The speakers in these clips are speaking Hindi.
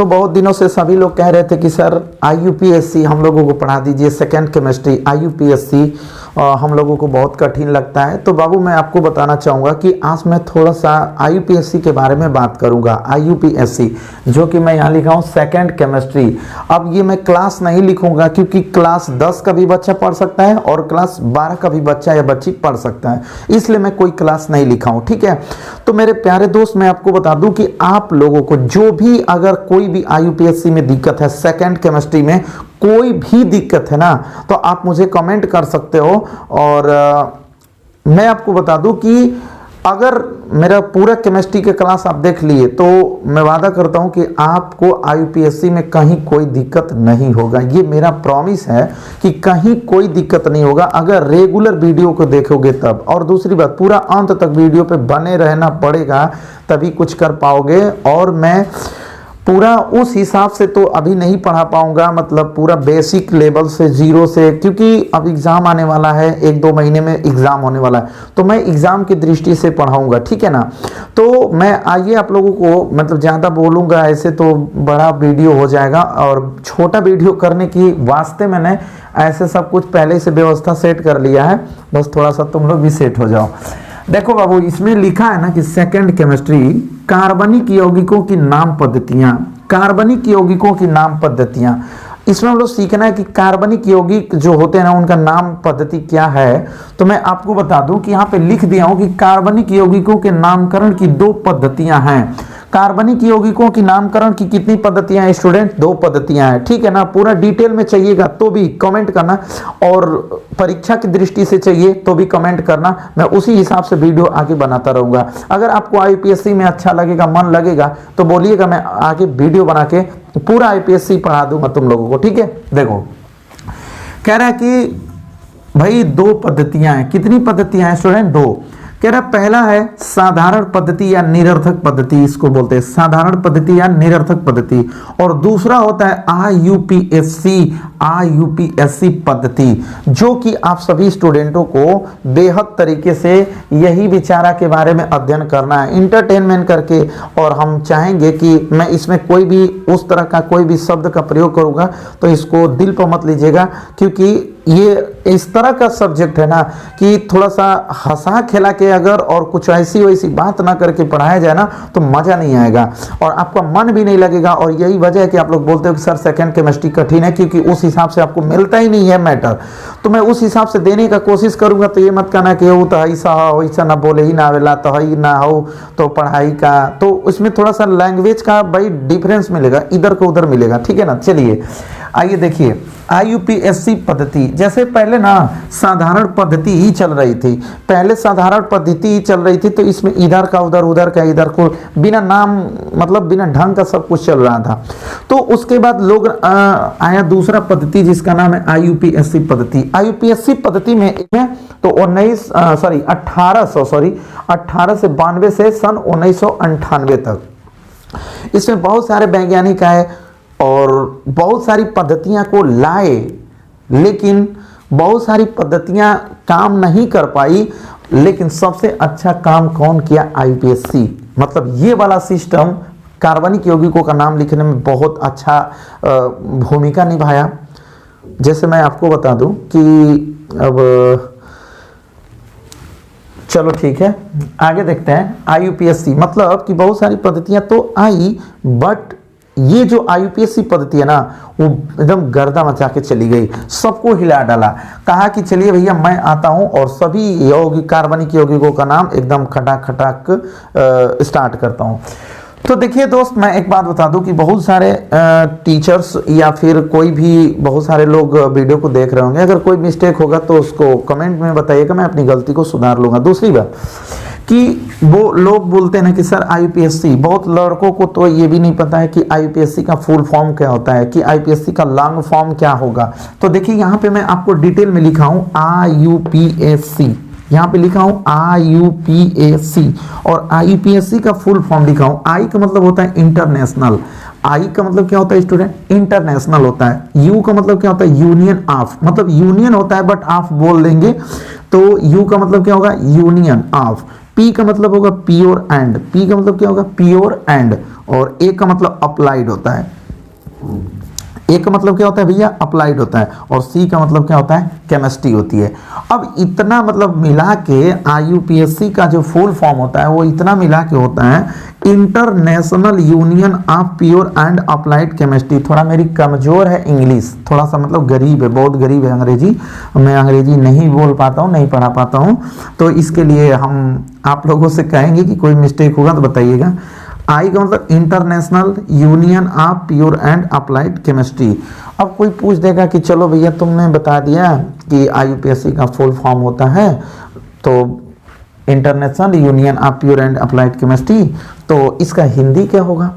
तो बहुत दिनों से सभी लोग कह रहे थे कि सर आईयूपीएससी हम लोगों को पढ़ा दीजिए, सेकेंड केमिस्ट्री आईयूपीएससी हम लोगों को बहुत कठिन लगता है। तो बाबू मैं आपको बताना चाहूँगा कि आज मैं थोड़ा सा आईयूपीएससी के बारे में बात करूँगा। आईयूपीएससी जो कि मैं यहाँ लिखा हूँ सेकेंड केमिस्ट्री। अब ये मैं क्लास नहीं लिखूँगा क्योंकि क्लास 10 का भी बच्चा पढ़ सकता है और क्लास 12 का भी बच्चा या बच्ची पढ़ सकता है, इसलिए मैं कोई क्लास नहीं लिखा हूँ। ठीक है, तो मेरे प्यारे दोस्त मैं आपको बता दूँ कि आप लोगों को जो भी अगर कोई भी आईयूपीएससी में दिक्कत है, सेकेंड केमिस्ट्री में कोई भी दिक्कत है ना, तो आप मुझे कमेंट कर सकते हो। और मैं आपको बता दूं कि अगर मेरा पूरा केमिस्ट्री के क्लास आप देख लिए तो मैं वादा करता हूं कि आपको आईयूपीएससी में कहीं कोई दिक्कत नहीं होगा। ये मेरा प्रॉमिस है कि कहीं कोई दिक्कत नहीं होगा अगर रेगुलर वीडियो को देखोगे तब। और दूसरी बात, पूरा अंत तक वीडियो पे बने रहना पड़ेगा, तभी कुछ कर पाओगे। और मैं पूरा उस हिसाब से तो अभी नहीं पढ़ा पाऊंगा, मतलब पूरा बेसिक लेवल से, जीरो से, क्योंकि अब एग्जाम आने वाला है, 1-2 महीने में एग्जाम होने वाला है, तो मैं एग्जाम की दृष्टि से पढ़ाऊंगा। ठीक है ना, तो मैं आइए आप लोगों को मतलब ज़्यादा बोलूंगा ऐसे तो बड़ा वीडियो हो जाएगा, और छोटा वीडियो करने की वास्ते मैंने ऐसे सब कुछ पहले से व्यवस्था सेट कर लिया है, बस थोड़ा सा तुम लोग भी सेट हो जाओ। देखो बाबू, इसमें लिखा है ना कि सेकेंड केमिस्ट्री कार्बनिक यौगिकों की नाम पद्धतियां, कार्बनिक यौगिकों की नाम पद्धतियां। इसमें हम लोग सीखना है कि कार्बनिक यौगिक जो होते हैं ना उनका नाम पद्धति क्या है। तो मैं आपको बता दूं कि यहाँ पे लिख दिया हूं कि कार्बनिक यौगिकों के नामकरण की 2 पद्धतियां हैं। कार्बनिक यौगिकों की नामकरण की कितनी पद्धतियां हैं स्टूडेंट? 2 पद्धतियां हैं। ठीक है ना, पूरा डिटेल में चाहिएगा तो भी कमेंट करना, और परीक्षा की दृष्टि से चाहिए तो भी कमेंट करना, मैं उसी हिसाब से वीडियो आगे बनाता रहूंगा। अगर आपको आईयूपीएससी में अच्छा लगेगा, मन लगेगा तो बोलिएगा, मैं आगे वीडियो बना के पूरा आईपीएससी पढ़ा दूंगा तुम लोगों को। ठीक है, देखो कह रहा है कि भाई 2 पद्धतियां हैं। कितनी पद्धतियां हैं स्टूडेंट? 2। कह रहा पहला है साधारण पद्धति या निरर्थक पद्धति, इसको बोलते हैं साधारण पद्धति या निरर्थक पद्धति, और दूसरा होता है आईयूपीएससी पद्धति, जो कि आप सभी स्टूडेंटों को बेहद तरीके से यही विचारा के बारे में अध्ययन करना है, इंटरटेनमेंट करके। और हम चाहेंगे कि मैं इसमें कोई भी उस तरह का कोई भी शब्द का प्रयोग करूंगा तो इसको दिल पर मत लीजिएगा, क्योंकि ये इस तरह का सब्जेक्ट है ना कि थोड़ा सा हंसा खेला के अगर और कुछ ऐसी वैसी बात ना करके पढ़ाया जाए ना तो मजा नहीं आएगा और आपका मन भी नहीं लगेगा। और यही वजह है कि आप लोग बोलते हो कि सर सेकेंड केमिस्ट्री कठिन है, क्योंकि उस हिसाब से आपको मिलता ही नहीं है मैटर। तो मैं उस हिसाब से देने का कोशिश करूंगा। तो ये मत कहना कि वो तो ऐसा हो, ऐसा ना बोले ही ना आवेला, तो ही ना हो तो पढ़ाई का, तो उसमें थोड़ा सा लैंग्वेज का भाई डिफरेंस मिलेगा, इधर को उधर मिलेगा। ठीक है ना, चलिए आइए देखिए आईयूपीएससी पद्धति। जैसे पहले ना साधारण पद्धति ही चल रही थी, पहले साधारण पद्धति ही चल रही थी, तो इसमें इधर का उधर, उधर का इधर को, बिना नाम मतलब बिना ढंग का सब कुछ चल रहा था। तो उसके बाद लोग आया दूसरा पद्धति जिसका नाम है आईयूपीएससी पद्धति। आईयूपीएससी पद्धति में तो 1892 से सन 1998 तक इसमें बहुत सारे वैज्ञानिक आए और बहुत सारी पद्धतियां को लाए, लेकिन बहुत सारी पद्धतियां काम नहीं कर पाई। लेकिन सबसे अच्छा काम कौन किया? आईयूपीएससी। मतलब ये वाला सिस्टम कार्बनिक यौगिकों का नाम लिखने में बहुत अच्छा भूमिका निभाया। जैसे मैं आपको बता दूं कि अब चलो ठीक है, आगे देखते हैं। आईयूपीएससी मतलब कि बहुत सारी पद्धतियां तो आई, बट ये जो आईयूपीएससी पद्धति है ना वो एकदम गर्दा मचा के चली गई, सबको हिला डाला। कहा कि चलिए भैया मैं आता हूं और सभी यौगिक कार्बनिक यौगिकों का नाम एकदम खटाक खटाक स्टार्ट करता हूं। तो देखिए दोस्त, मैं एक बात बता दूं कि बहुत सारे टीचर्स या फिर कोई भी बहुत सारे लोग वीडियो को देख रहे होंगे, अगर कोई मिस्टेक होगा तो उसको कमेंट में बताइएगा, मैं अपनी गलती को सुधार लूंगा। दूसरी बात कि वो लोग बोलते हैं ना कि सर आईयूपीएससी, बहुत लड़कों को तो ये भी नहीं पता है कि आईयूपीएससी का फुल फॉर्म क्या होता है, कि आईयूपीएससी का लॉन्ग फॉर्म क्या होगा। तो देखिए यहाँ पे मैं आपको डिटेल में लिखा हूँ आईयूपीएससी, यहाँ पे लिखा हूँ आईयूपीएससी, और आईयूपीएससी का फुल फॉर्म लिखा हूँ। आई का मतलब होता है इंटरनेशनल, आई का मतलब क्या होता है स्टूडेंट? इंटरनेशनल होता है। यू का मतलब क्या होता है? यूनियन ऑफ, मतलब यूनियन होता है बट ऑफ बोल देंगे तो यू का मतलब क्या होगा? Union of. पी का मतलब होगा प्योर एंड, पी का मतलब क्या होगा प्योर एंड, और ए का मतलब अप्लाइड होता है। ए का मतलब क्या होता है भैया अप्लाइड होता है, और सी का मतलब क्या होता है केमिस्ट्री होती है। अब इतना मतलब मिला के IUPAC का जो फुल फॉर्म होता है वो इतना मिला के होता है international union of pure and applied chemistry. थोड़ा मेरी कमजोर है इंग्लिश, थोड़ा सा मतलब गरीब है, बहुत गरीब है अंग्रेजी, मैं अंग्रेजी नहीं बोल पाता हूँ, नहीं पढ़ा पाता हूँ, तो इसके लिए हम आप लोगों से कहेंगे कि कोई मिस्टेक होगा तो बताइएगा। आई का मतलब international union of pure and applied chemistry. अब कोई पूछ देगा कि चलो भैया तुमने बता दिया कि IUPAC का फुल फॉर्म होता है तो international union of pure and applied chemistry, तो इसका हिंदी क्या होगा,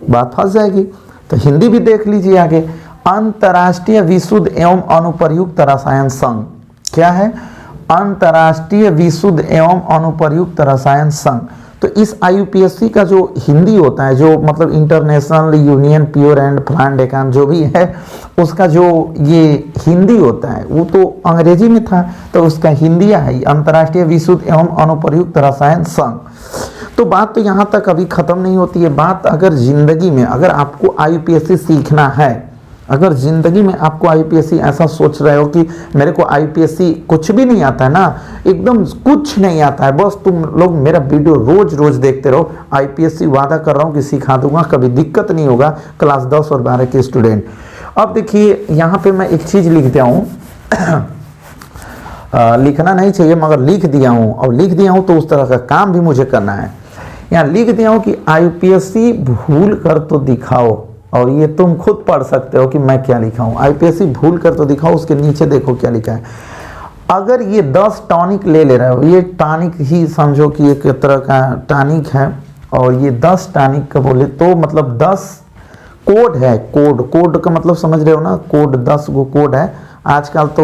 बात फंस जाएगी। तो हिंदी भी देख लीजिए आगे, अंतर्राष्ट्रीय विशुद्ध एवं अनुप्रयुक्त रसायन संघ। क्या है? अंतर्राष्ट्रीय विशुद्ध एवं अनुप्रयुक्त रसायन संघ। तो इस IUPAC का जो हिंदी होता है, जो मतलब international union pure and plant एकान जो भी है, उसका जो ये हिंदी होता है वो तो अंग्रेजी में था, तो उसका हिंदी है अंतर्राष्ट्रीय विशुद्ध एवं अनुप्रयुक्त रसायन संघ। तो बात तो यहाँ तक अभी खत्म नहीं होती है। बात अगर जिंदगी में अगर आपको IUPAC सीखना है, अगर जिंदगी में आपको IUPAC ऐसा सोच रहे हो कि मेरे को IUPAC कुछ भी नहीं आता है ना, एकदम कुछ नहीं आता है, बस तुम लोग मेरा वीडियो रोज रोज देखते रहो, IUPAC वादा कर रहा हूँ कि सिखा दूंगा, कभी दिक्कत नहीं होगा क्लास 10 और 12 के स्टूडेंट। अब देखिए यहाँ पे मैं एक चीज लिख दिया हूँ लिखना नहीं चाहिए मगर लिख दिया हूँ, और लिख दिया हूँ तो उस तरह का काम भी मुझे करना है। यहाँ लिख दिया हूँ कि IUPAC भूल कर तो दिखाओ, और ये तुम खुद पढ़ सकते हो कि मैं क्या लिखा हूँ। IUPAC भूल कर तो दिखाओ, उसके नीचे देखो क्या लिखा है। अगर ये 10 टॉनिक ले रहे हो, ये टॉनिक ही समझो कि एक तरह का टॉनिक है, और ये 10 टॉनिक का बोले तो मतलब 10 कोड है। कोड का मतलब समझ रहे हो ना, कोड 10 गो कोड है। आजकल तो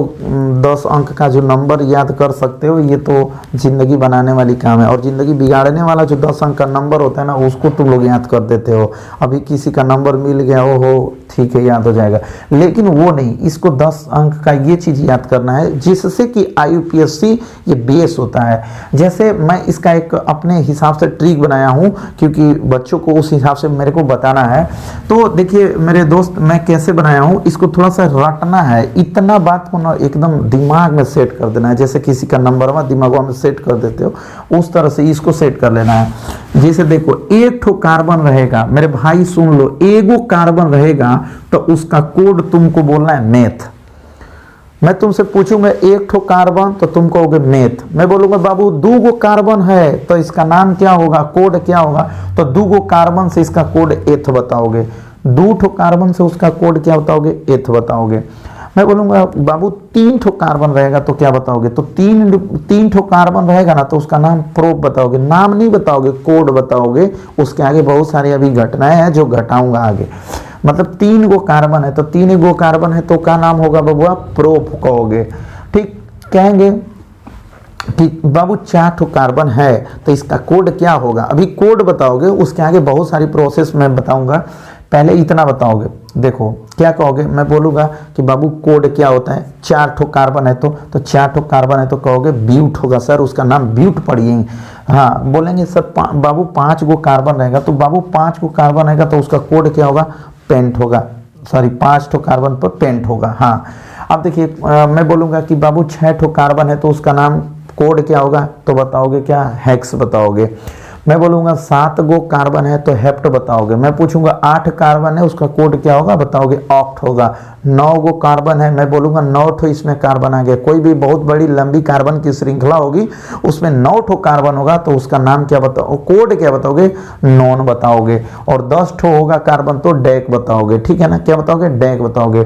10 अंक का जो नंबर याद कर सकते हो, ये तो जिंदगी बनाने वाली काम है, और जिंदगी बिगाड़ने वाला जो 10 अंक का नंबर होता है ना, उसको तुम लोग याद कर देते हो। अभी किसी का नंबर मिल गया हो ठीक है याद हो जाएगा, लेकिन वो नहीं, इसको 10 अंक का ये चीज याद करना है जिससे कि IUPAC ये बेस होता है। जैसे मैं इसका एक अपने हिसाब से ट्रिक बनाया हूँ, क्योंकि बच्चों को उस हिसाब से मेरे को बताना है। तो देखिए मेरे दोस्त, मैं कैसे बनाया हूँ, इसको थोड़ा सा रटना है, इतना बात को ना एकदम दिमाग में सेट कर देना है। जैसे किसी का नंबर दिमाग में सेट कर देते हो, उस तरह से इसको सेट कर लेना है। जैसे देखो, एक ठो कार्बन रहेगा, मेरे भाई सुन लो, एगो कार्बन रहेगा तो उसका कोड तुमको बोलना है मेथ। मैं तुमसे पूछूंगा एक ठो कार्बन तो तुम कहोगे मेथ। मैं बोलूंगा बाबू 2 गो कार्बन है तो इसका नाम क्या होगा, कोड क्या होगा, तो 2 गो कार्बन से इसका कोड एथ बताओगे, 2 ठो कार्बन से उसका कोड क्या बताओगे, एथ बताओगे। मैं बोलूंगा बाबू 3 ठो कार्बन रहेगा तो क्या बताओगे, तो 3 ठो कार्बन रहेगा ना तो उसका नाम प्रोप बताओगे, नाम नहीं बताओगे, कोड बताओगे। उसके आगे बहुत सारी अभी घटनाएं हैं जो घटाऊंगा आगे। मतलब 3 गो कार्बन है तो 3 गो कार्बन है तो क्या नाम होगा बाबू, प्रोप कहोगे। ठीक कहेंगे कि बाबू 4 ठो कार्बन है तो इसका कोड क्या होगा, अभी कोड बताओगे, उसके आगे बहुत सारी प्रोसेस मैं बताऊंगा, पहले इतना बताओगे। देखो क्या कहोगे, मैं बोलूंगा कि बाबू कोड क्या होता है, 4 ठो कार्बन है तो 4 ठो कार्बन है तो कहोगे ब्यूट होगा सर, उसका नाम ब्यूट पढ़िए। हाँ बोलेंगे सर बाबू 5 गो कार्बन रहेगा तो बाबू 5 गो कार्बन रहेगा तो उसका कोड क्या होगा, पेंट होगा, सॉरी 5 ठो कार्बन पर पेंट होगा। हाँ अब देखिए मैं बोलूंगा कि बाबू 6 ठो कार्बन है तो उसका नाम कोड क्या होगा, तो बताओगे क्या, हेक्स बताओगे। मैं बोलूंगा 7 गो कार्बन है तो हेप्ट बताओगे। मैं पूछूंगा 8 कार्बन है उसका कोड क्या होगा, बताओगे ऑक्ट होगा। 9 गो कार्बन है, मैं बोलूंगा 9 ठो इसमें कार्बन आ गया। कोई भी बहुत बड़ी लंबी कार्बन की श्रृंखला होगी उसमें 9 ठो कार्बन होगा तो उसका नाम क्या बताओ, कोड क्या बताओगे, नॉन बताओगे। और 10 ठो होगा कार्बन तो डेक बताओगे, ठीक है ना, क्या बताओगे, डेक बताओगे।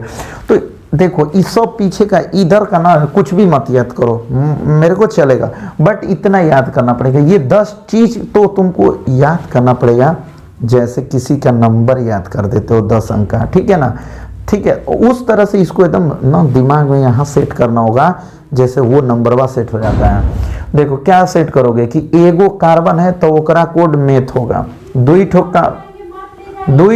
तो देखो इस सब पीछे का इधर का ना कुछ भी मत याद करो, मेरे को चलेगा, बट इतना याद करना पड़ेगा। ये 10 चीज तो तुमको याद करना पड़ेगा, जैसे किसी का नंबर याद कर देते हो 10 अंक का, ठीक है ना, ठीक है, उस तरह से इसको एकदम ना दिमाग में यहाँ सेट करना होगा, जैसे वो नंबरवा सेट हो जाता है। देखो क्या सेट करोगे कि एगो कार्बन है तो ओकरा कोड मेथ होगा, 2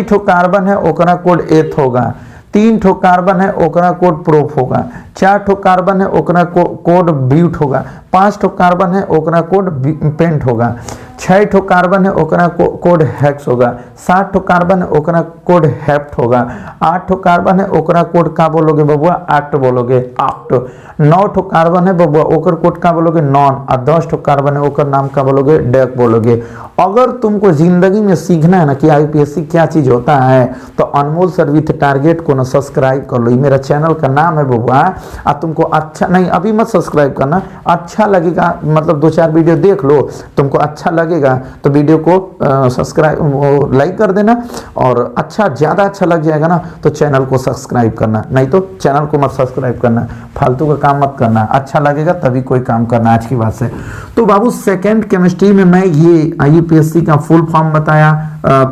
ठो कार्बन है ओकरा कोड एथ होगा, 3 ठो कार्बन है ओकरा कोड प्रोप होगा, 4 ठो कार्बन है ओकरा कोड ब्यूट होगा, 5 ठो कार्बन है ओकरा कोड पेंट होगा, 6 ठो कार्बन है ओकरा कोड हेक्स होगा, 7 ठो कार्बन है ओकरा कोड हेप्ट होगा, 8 ठो कार्बन है ओकरा कोड का बोलोगे बबुआ, एक्ट बोलोगे, आक्ट। 9 ठो कार्बन है बबुआ ओकर कोड का बोलोगे, नॉन। और 10 ठो कार्बन है ओकर नाम का बोलोगे, डेक बोलोगे। अगर तुमको जिंदगी में सीखना है ना कि आईपीएससी क्या चीज होता है, तो अनमोल सर विथ टारगेट को ना सब्सक्राइब कर लो। मेरा चैनल का नाम है बबुआ। और तुमको अच्छा नहीं, अभी मत सब्सक्राइब करना, अच्छा लगेगा मतलब 2-4 वीडियो देख लो, तुमको अच्छा लगेगा तो वीडियो को सब्सक्राइब लाइक कर देना, और अच्छा ज़्यादा अच्छा लग जाएगा ना तो चैनल को सब्सक्राइब करना, नहीं तो चैनल को मत सब्सक्राइब करना, फालतू का काम मत करना। अच्छा लगेगा तभी कोई काम करना आज की बात से। तो बाबू सेकेंड केमिस्ट्री में मैं ये आईयूपीएससी का फुल फॉर्म बताया,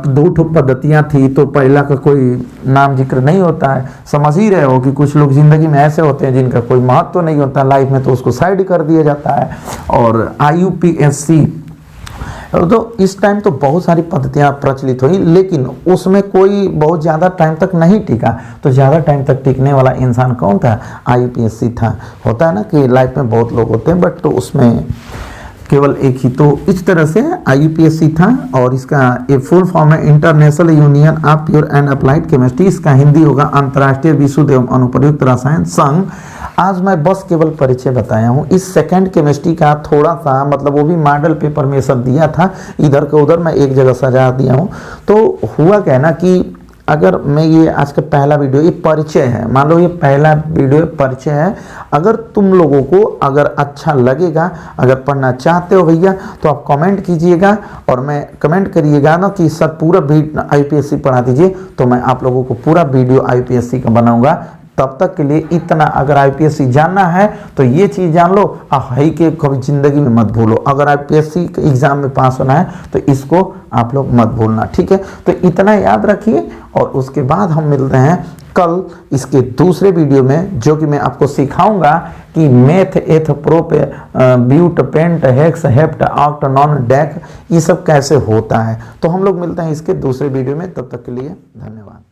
2 ठो पद्धतियां थी, तो पहला का कोई नाम जिक्र नहीं होता है, समझ ही रहे हो कि कुछ लोग जिंदगी में ऐसे होते हैं जिनका कोई महत्व तो नहीं होता लाइफ में, तो उसको साइड कर दिया जाता है। और आईयूपीएससी तो इस टाइम तो बहुत सारी पद्धतियां प्रचलित हुई, लेकिन उसमें कोई बहुत ज़्यादा टाइम तक नहीं टिका। तो ज़्यादा टाइम तक टिकने वाला इंसान कौन था? आईयूपीएससी था। होता है ना कि लाइफ में बहुत लोग होते हैं, बट तो उसमें केवल एक ही। तो इस तरह से आईयूपीएससी था, और इसका ये फुल फॉर्म है international union of pure and applied chemistry. इसका हिंदी होगा अंतर्राष्ट्रीय विशुद्ध एवं अनुप्रयुक्त रसायन संघ। आज मैं बस केवल परिचय बताया हूँ। इस सेकंड केमिस्ट्री का थोड़ा सा मतलब वो भी मॉडल पेपर में सब दिया था, इधर का उधर मैं एक जगह सजा दिया हूँ। तो हुआ क्या ना कि अगर मैं ये आज का पहला वीडियो ये परिचय है, मान लो ये पहला वीडियो परिचय है, अगर तुम लोगों को अगर अच्छा लगेगा, अगर पढ़ना चाहते हो भैया, तो आप कमेंट कीजिएगा, और मैं कमेंट करिएगा ना कि सर पूरा आईपीएससी पढ़ा दीजिए, तो मैं आप लोगों को पूरा वीडियो आईपीएससी का बनाऊंगा। तब तक के लिए इतना, अगर आईपीएससी जानना है तो ये चीज़ जान लो, हाई के कभी ज़िंदगी में मत भूलो। अगर आईपीएससी के एग्ज़ाम में पास होना है तो इसको आप लोग मत भूलना, ठीक है? तो इतना याद रखिए, और उसके बाद हम मिलते हैं कल इसके दूसरे वीडियो में, जो कि मैं आपको सिखाऊंगा कि meth, eth, prop, but, pent, hex, hept, oct, non, dec, ये सब कैसे होता है। तो हम लोग मिलते हैं इसके दूसरे वीडियो में, तब तक के लिए धन्यवाद।